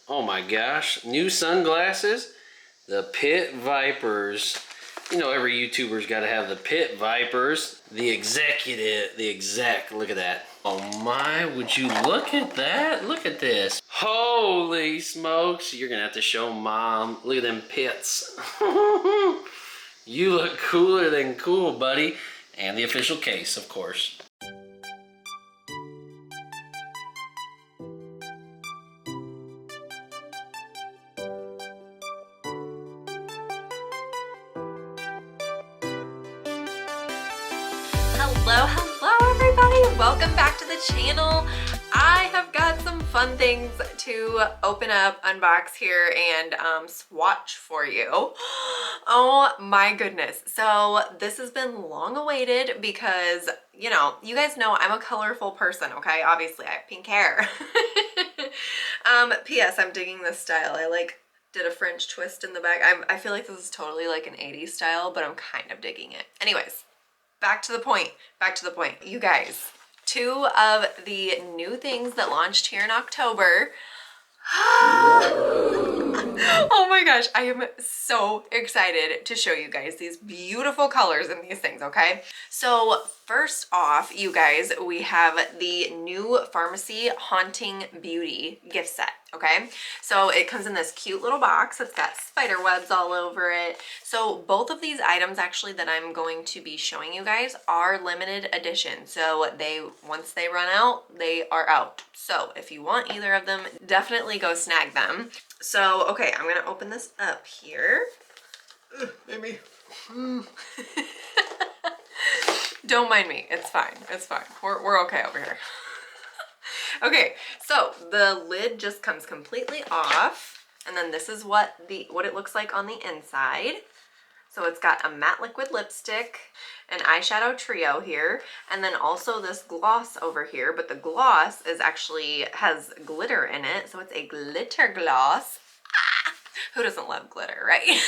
Oh my gosh, new sunglasses. The Pit Vipers. You know, every YouTuber's got to have the Pit Vipers. The exec, look at that. Oh my, would you look at that? Look at this. Holy smokes, you're gonna have to show Mom. Look at them pits. You look cooler than cool, buddy. And the official case, of course. Hello everybody, welcome back to the channel. I have got some fun things to open up, unbox here, and swatch for you. Oh my goodness. So this has been long awaited because, you know, you guys know I'm a colorful person, okay? Obviously I have pink hair. P.S. I'm digging this style. I did a French twist in the back. I feel like this is totally like an 80s style, but I'm kind of digging it. Anyways. Back to the point. You guys, two of the new things that launched here in October. Oh my gosh, I am so excited to show you guys these beautiful colors in these things, okay? So first off, you guys, we have the new Farmasi Haunting Beauty gift set, okay? So it comes in this cute little box. It's got spider webs all over it. So both of these items actually that I'm going to be showing you guys are limited edition. So once they run out, they are out. So if you want either of them, definitely go snag them. So, okay, I'm gonna open this up here. Maybe. Don't mind me, it's fine, it's fine. We're okay over here. Okay, so the lid just comes completely off, and then this is what it looks like on the inside. So it's got a matte liquid lipstick, an eyeshadow trio here, and then also this gloss over here, but the gloss has glitter in it, so it's a glitter gloss. Ah, who doesn't love glitter, right?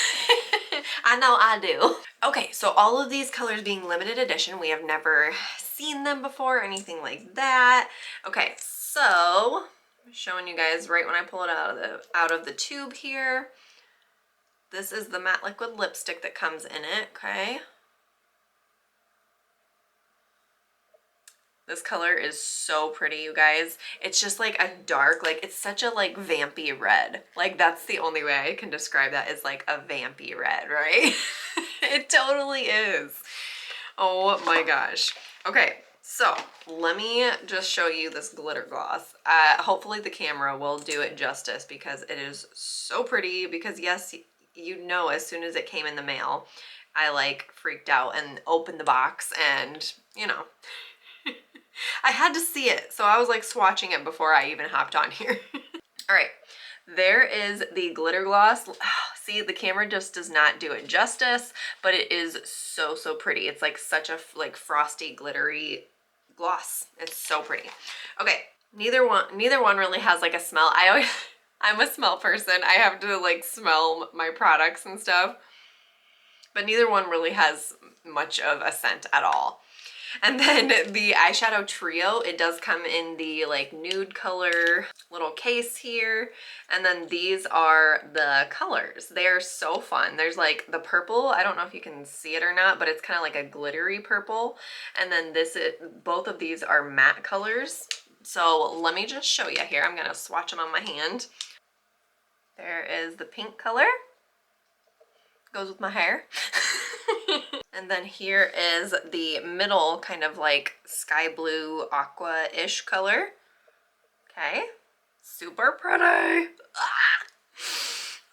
I know I do. Okay, so all of these colors being limited edition, we have never seen them before or anything like that. Okay, so I'm showing you guys right when I pull it out of the tube here. This is the matte liquid lipstick that comes in it, okay? This color is so pretty, you guys. It's just like a dark, it's such a vampy red. That's the only way I can describe that, is like a vampy red, right? It totally is. Oh my gosh. Okay, so let me just show you this glitter gloss. Hopefully the camera will do it justice because it is so pretty. Because yes, you know, as soon as it came in the mail, I freaked out and opened the box, and you know, I had to see it. So I was swatching it before I even hopped on here. All right, there is the glitter gloss. Oh, see, the camera just does not do it justice, but it is so, so pretty. It's such a frosty, glittery gloss. It's so pretty. Okay, neither one really has a smell. I'm a smell person. I have to smell my products and stuff, but neither one really has much of a scent at all. And then the eyeshadow trio, it does come in the nude color little case here. And then these are the colors. They're so fun. There's the purple. I don't know if you can see it or not, but it's kind of like a glittery purple. And then both of these are matte colors. So let me just show you here. I'm going to swatch them on my hand. There is the pink color. Goes with my hair. And then here is the middle kind of sky blue aqua-ish color. Okay. Super pretty. Ah!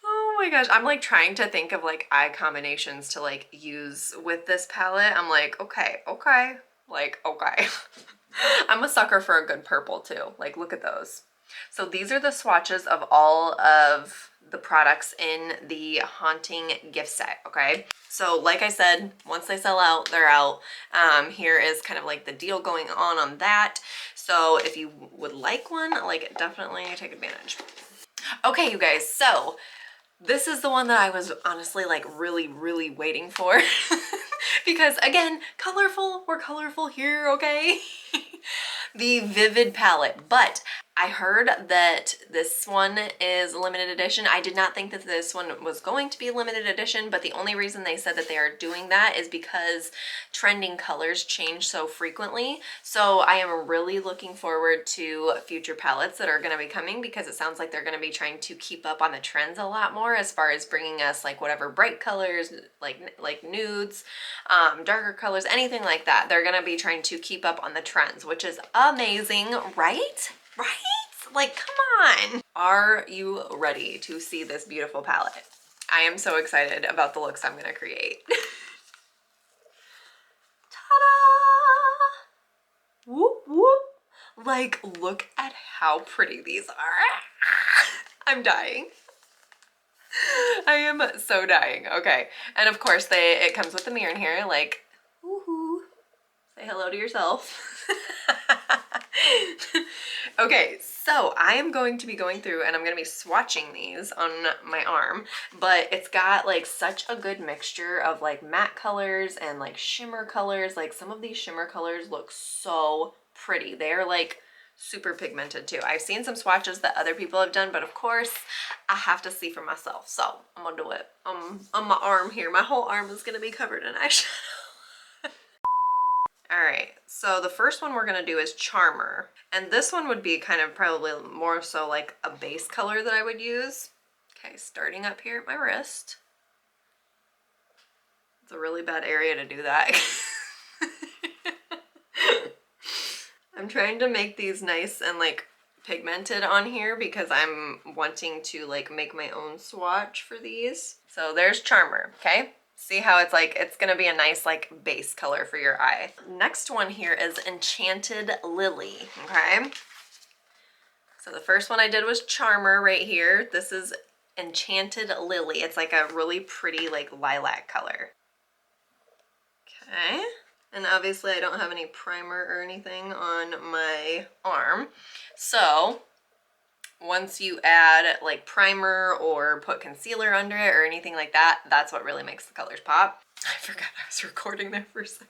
Oh my gosh. I'm trying to think of eye combinations to use with this palette. I'm okay. Okay. I'm a sucker for a good purple too. Look at those. So these are the swatches of all of the products in the Haunting gift set, okay? So like I said, once they sell out, they're out. Here is kind of the deal going on that. So if you would like one, definitely take advantage. Okay, you guys, so this is the one that I was honestly really waiting for. Because again, colorful, we're colorful here, okay? The Vivid palette, but I heard that this one is limited edition. I did not think that this one was going to be limited edition, but the only reason they said that they are doing that is because trending colors change so frequently. So I am really looking forward to future palettes that are going to be coming, because it sounds like they're going to be trying to keep up on the trends a lot more as far as bringing us like whatever bright colors, like nudes, darker colors, anything like that. They're going to be trying to keep up on the trends, which is amazing, right? Right? Like, come on. Are you ready to see this beautiful palette? I am so excited about the looks I'm gonna create. Ta-da! Whoop, whoop. Like, look at how pretty these are. I'm dying. I am so dying. Okay. And of course, it comes with the mirror in here, like, woohoo. Say hello to yourself. Okay, so I am going to be going through and I'm going to be swatching these on my arm, but it's got like such a good mixture of like matte colors and like shimmer colors. Like some of these shimmer colors look so pretty. They're like super pigmented too. I've seen some swatches that other people have done, but of course I have to see for myself. So I'm gonna do it on my arm here. My whole arm is going to be covered in eyeshadow. All right, so the first one we're gonna do is Charmer. And this one would be kind of probably more so like a base color that I would use. Okay, starting up here at my wrist. It's a really bad area to do that. I'm trying to make these nice and like pigmented on here because I'm wanting to like make my own swatch for these. So there's Charmer, okay? See how it's like, it's gonna be a nice like base color for your eye. Next one here is Enchanted Lily, okay? So the first one I did was Charmer right here. This is Enchanted Lily. It's like a really pretty like lilac color. Okay. And obviously I don't have any primer or anything on my arm. So once you add like primer or put concealer under it or anything like that, that's what really makes the colors pop. I forgot I was recording there for a second.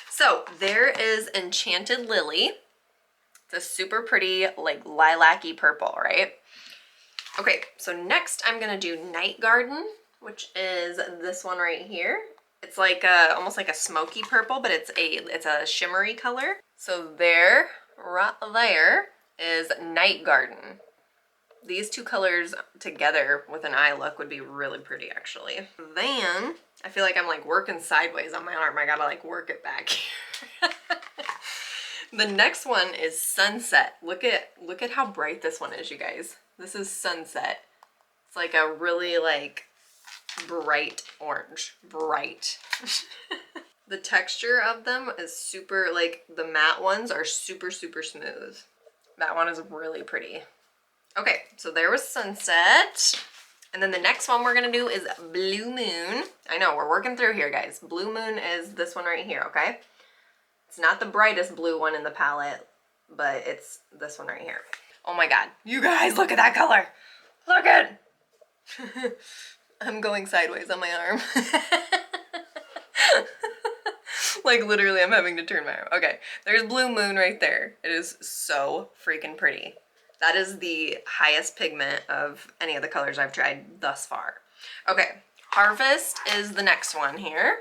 So there is Enchanted Lily. It's a super pretty like lilac-y purple, right? Okay, so next I'm gonna do Night Garden, which is this one right here. It's like almost like a smoky purple, but it's a shimmery color. So there, right there, is Night Garden. These two colors together with an eye look would be really pretty, actually. Then, I feel like I'm like working sideways on my arm. I gotta like work it back here. The next one is Sunset. Look at how bright this one is, you guys. This is Sunset. It's like a really like bright orange. Bright. The texture of them is super, like the matte ones are super, super smooth. That one is really pretty. Okay, so there was Sunset. And then the next one we're gonna do is Blue Moon. I know, we're working through here, guys. Blue Moon is this one right here, okay? It's not the brightest blue one in the palette, but it's this one right here. Oh my God, you guys, look at that color. Look at it. I'm going sideways on my arm. Like literally I'm having to turn my arm. Okay, there's Blue Moon right there. It is so freaking pretty. That is the highest pigment of any of the colors I've tried thus far. Okay, Harvest is the next one here.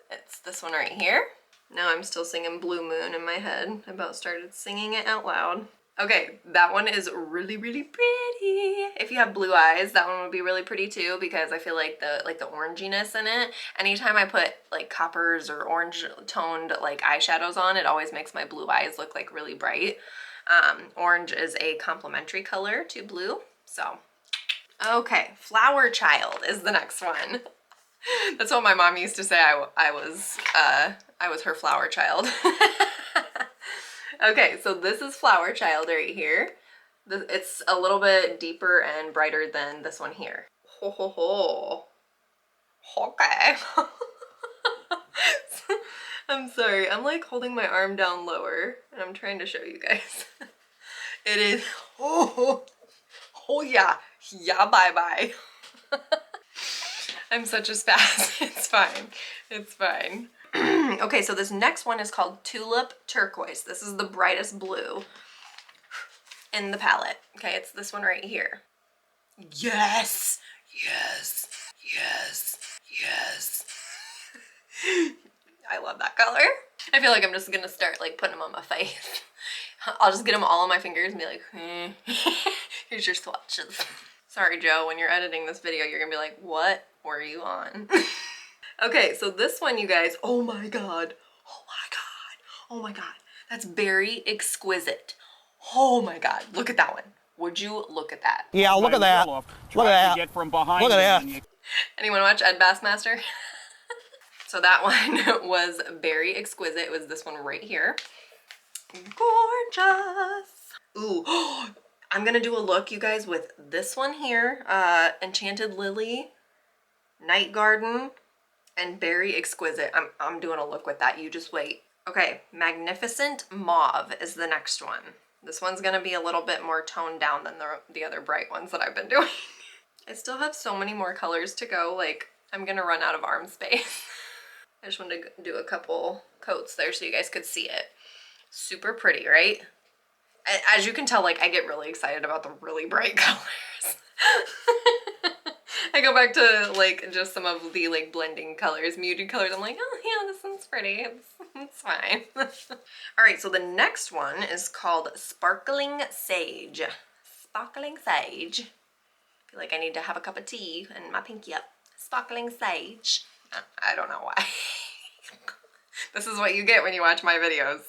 It's this one right here. Now I'm still singing Blue Moon in my head. I about started singing it out loud. Okay, that one is really, really pretty. If you have blue eyes, that one would be really pretty too, because I feel like the oranginess in it, anytime I put like coppers or orange toned like eyeshadows on, it always makes my blue eyes look like really bright. Orange is a complementary color to blue, so. Okay, Flower Child is the next one. That's what my mom used to say. I was her flower child. Okay, so this is Flower Child right here. It's a little bit deeper and brighter than this one here. Ho ho ho. Okay. I'm sorry, I'm like holding my arm down lower and I'm trying to show you guys. It is, oh yeah, bye bye. I'm such a spaz. It's fine. It's fine. Okay, so this next one is called Tulip Turquoise. This is the brightest blue. in the palette. Okay, it's this one right here. Yes, yes, yes, yes. I love that color. I feel like I'm just gonna start like putting them on my face. I'll just get them all on my fingers and be like, here's your swatches. Sorry, Joe, when you're editing this video, you're gonna be like, what were you on? Okay, so this one, you guys, oh my God, oh my God, oh my God. That's Berry Exquisite. Oh my God, look at that one. Would you look at that? Yeah, look at that. Look at that. Get from behind look at that. Anyone watch Ed Bassmaster? So that one was Berry Exquisite. It was this one right here. Gorgeous. Ooh, I'm gonna do a look, you guys, with this one here, Enchanted Lily, Night Garden, and Berry Exquisite. I'm doing a look with that. You just wait. Okay, Magnificent Mauve is the next one. This one's gonna be a little bit more toned down than the other bright ones that I've been doing. I still have so many more colors to go. Like, I'm gonna run out of arm space. I just wanted to do a couple coats there so you guys could see it. Super pretty, right? As you can tell, like, I get really excited about the really bright colors. I go back to like just some of the like blending colors, muted colors. I'm like, oh yeah, this one's pretty. It's fine. All right, so the next one is called Sparkling Sage. Sparkling Sage. I feel like I need to have a cup of tea and my pinky up. Sparkling Sage. I don't know why. This is what you get when you watch my videos.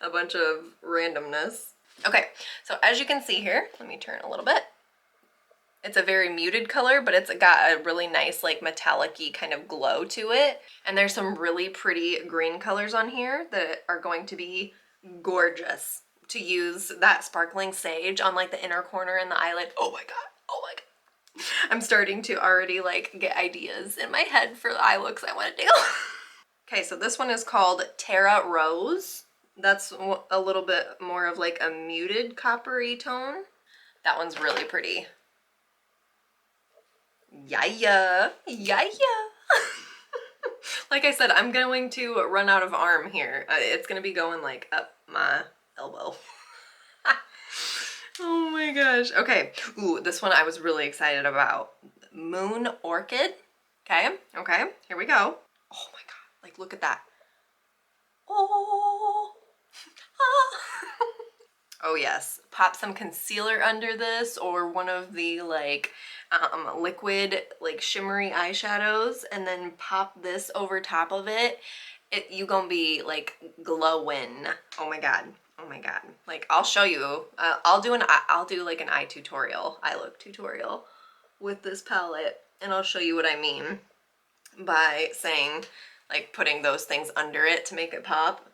A bunch of randomness. Okay, so as you can see here, let me turn a little bit. It's a very muted color, but it's got a really nice like metallic-y kind of glow to it. And there's some really pretty green colors on here that are going to be gorgeous to use that Sparkling Sage on like the inner corner and the eyelid. Oh my God, oh my God. I'm starting to already like get ideas in my head for the eye looks I want to do. Okay, so this one is called Terra Rose. That's a little bit more of like a muted coppery tone. That one's really pretty. Yeah. Like I said, I'm going to run out of arm here. It's gonna be going like up my elbow. Oh my gosh. Okay. Ooh, this one I was really excited about. Moon Orchid. Okay. Here we go. Oh my God. Like, look at that. Oh. Oh yes. Pop some concealer under this or one of the like liquid like shimmery eyeshadows and then pop this over top of it. You gonna be like glowing. Oh my God. Oh my God. Like, I'll show you. I'll do like an eye look tutorial with this palette, and I'll show you what I mean by saying like putting those things under it to make it pop.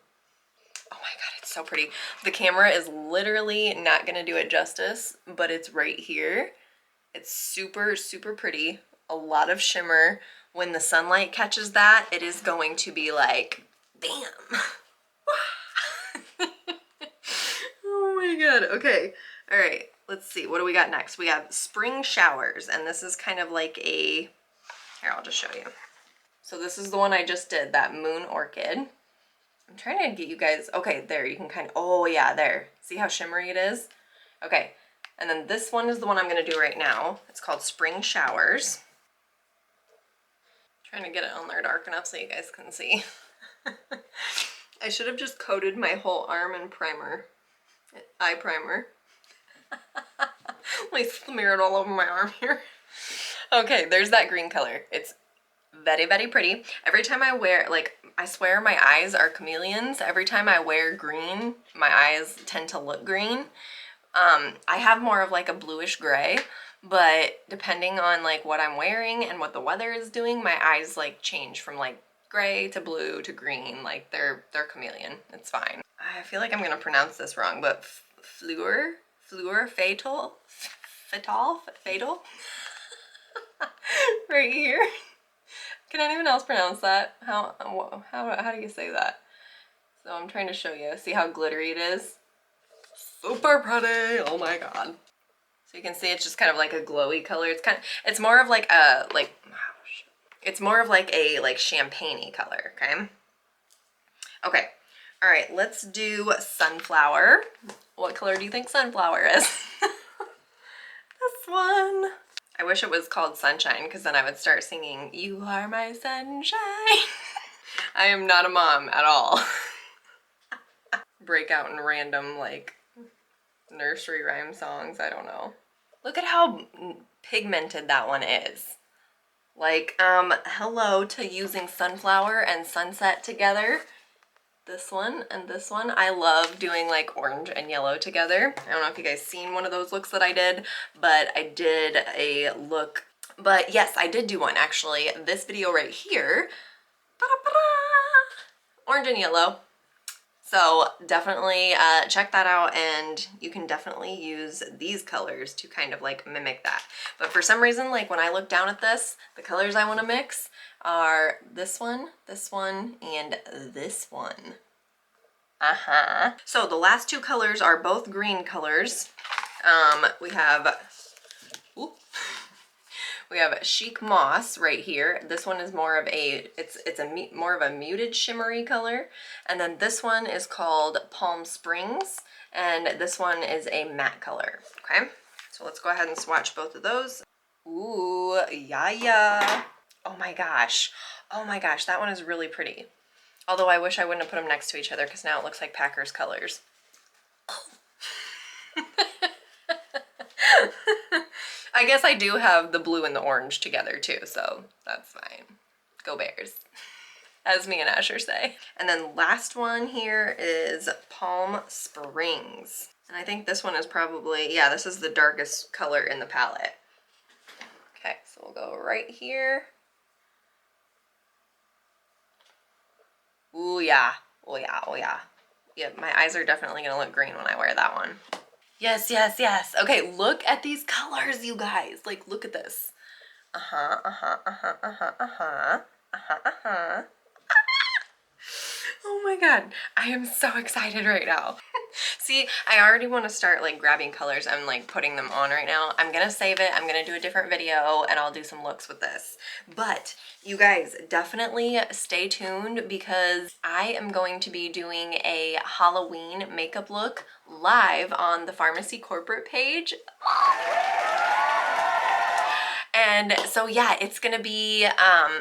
Oh my God, it's so pretty. The camera is literally not gonna do it justice, but it's right here. It's super, super pretty. A lot of shimmer. When the sunlight catches that, it is going to be like, bam. Oh my God, okay. All right, let's see, what do we got next? We have Spring Showers, and this is kind of like a, here, I'll just show you. So this is the one I just did, that Moon Orchid. I'm trying to get you guys, okay, there, you can kind of, oh yeah, there. See how shimmery it is? Okay, and then this one is the one I'm gonna do right now. It's called Spring Showers. Trying to get it on there dark enough so you guys can see. I should have just coated my whole arm in primer, eye primer. Like smear it all over my arm here. Okay, there's that green color. It's very, very pretty. Every time I wear, like, I swear my eyes are chameleons. Every time I wear green, my eyes tend to look green. I have more of like a bluish gray, but depending on like what I'm wearing and what the weather is doing, my eyes like change from like gray to blue to green. Like they're chameleon. It's fine. I feel like I'm gonna pronounce this wrong, but Fleur Fatal right here. Can anyone else pronounce that? How do you say that? So I'm trying to show you. See how glittery it is? Super pretty. Oh my God. So you can see it's just kind of like a glowy color. It's more of like a it's more of like a champagne-y color, okay? Okay. All right, let's do Sunflower. What color do you think Sunflower is? This one. I wish it was called Sunshine, because then I would start singing, "You are my sunshine." I am not a mom at all. Break out in random, like, nursery rhyme songs, I don't know. Look at how pigmented that one is. Like, hello to using sunflower and sunset together. This one and this one. I love doing like orange and yellow together. I don't know if you guys seen one of those looks that I did, but I did a look. But yes, I did do one actually. This video right here. Orange and yellow. So definitely check that out, and you can definitely use these colors to kind of like mimic that. But for some reason, like when I look down at this, the colors I want to mix are this one, and this one. So the last two colors are both green colors. We have Chic Moss right here. This one is more of a, it's more of a muted shimmery color. And then this one is called Palm Springs, and this one is a matte color. Okay, so let's go ahead and swatch both of those. Ooh, yeah. Oh my gosh, that one is really pretty. Although I wish I wouldn't have put them next to each other, because now it looks like Packers colors. I guess I do have the blue and the orange together too, so that's fine. Go Bears, as me and Asher say. And then last one here is Palm Springs. And I think this one is probably, yeah, this is the darkest color in the palette. Okay, so we'll go right here. Ooh, yeah. Oh, yeah. Oh, yeah. Yeah, my eyes are definitely going to look green when I wear that one. Yes, yes, yes. Okay, look at these colors, you guys. Like, look at this. Oh my god, I am so excited right now. See, I already want to start like grabbing colors and like putting them on right now. I'm gonna save it, I'm gonna do a different video, and I'll do some looks with this. But you guys definitely stay tuned, because I am going to be doing a Halloween makeup look live on the Farmasi corporate page. And so yeah, it's gonna be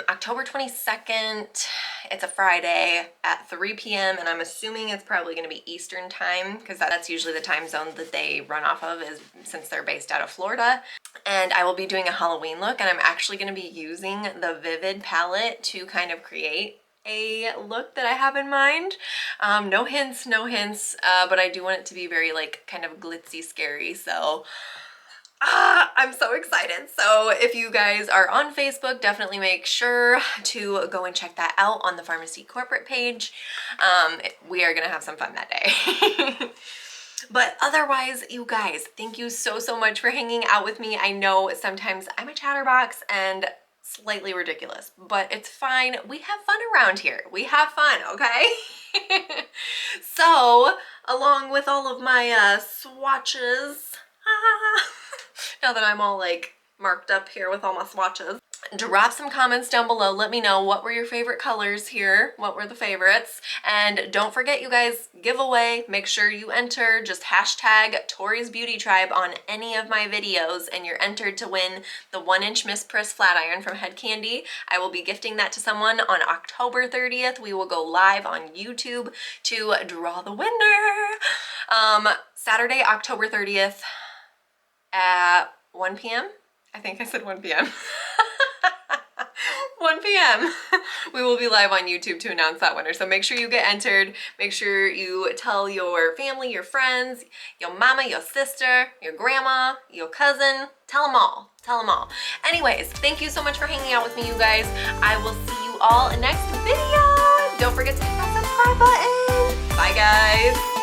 October 22nd. It's a Friday at 3 p.m. and I'm assuming it's probably gonna be Eastern time, because that's usually the time zone that they run off of, is since they're based out of Florida. And I will be doing a Halloween look, and I'm actually gonna be using the Vivid palette to kind of create a look that I have in mind. No hints, but I do want it to be very like kind of glitzy, scary, so I'm so excited. So if you guys are on Facebook, definitely make sure to go and check that out on the Farmasi corporate page. We are gonna have some fun that day. But otherwise, you guys, thank you so much for hanging out with me. I know sometimes I'm a chatterbox and slightly ridiculous, but it's fine. We have fun around here. We have fun, okay? So, along with all of my swatches, now that I'm all like marked up here with all my swatches, drop some comments down below. Let me know, what were your favorite colors here? What were the favorites? And don't forget, you guys, giveaway. Make sure you enter. Just hashtag Tori's Beauty Tribe on any of my videos, and you're entered to win the 1-inch Miss Priss flat iron from Head Candy. I will be gifting that to someone on October 30th. We will go live on YouTube to draw the winner. Saturday, October 30th at 1 p.m. I think I said 1 p.m. 1 p.m. We will be live on YouTube to announce that winner. So make sure you get entered. Make sure you tell your family, your friends, your mama, your sister, your grandma, your cousin. Tell them all. Tell them all. Anyways, thank you so much for hanging out with me, you guys. I will see you all in next video. Don't forget to hit that subscribe button. Bye, guys.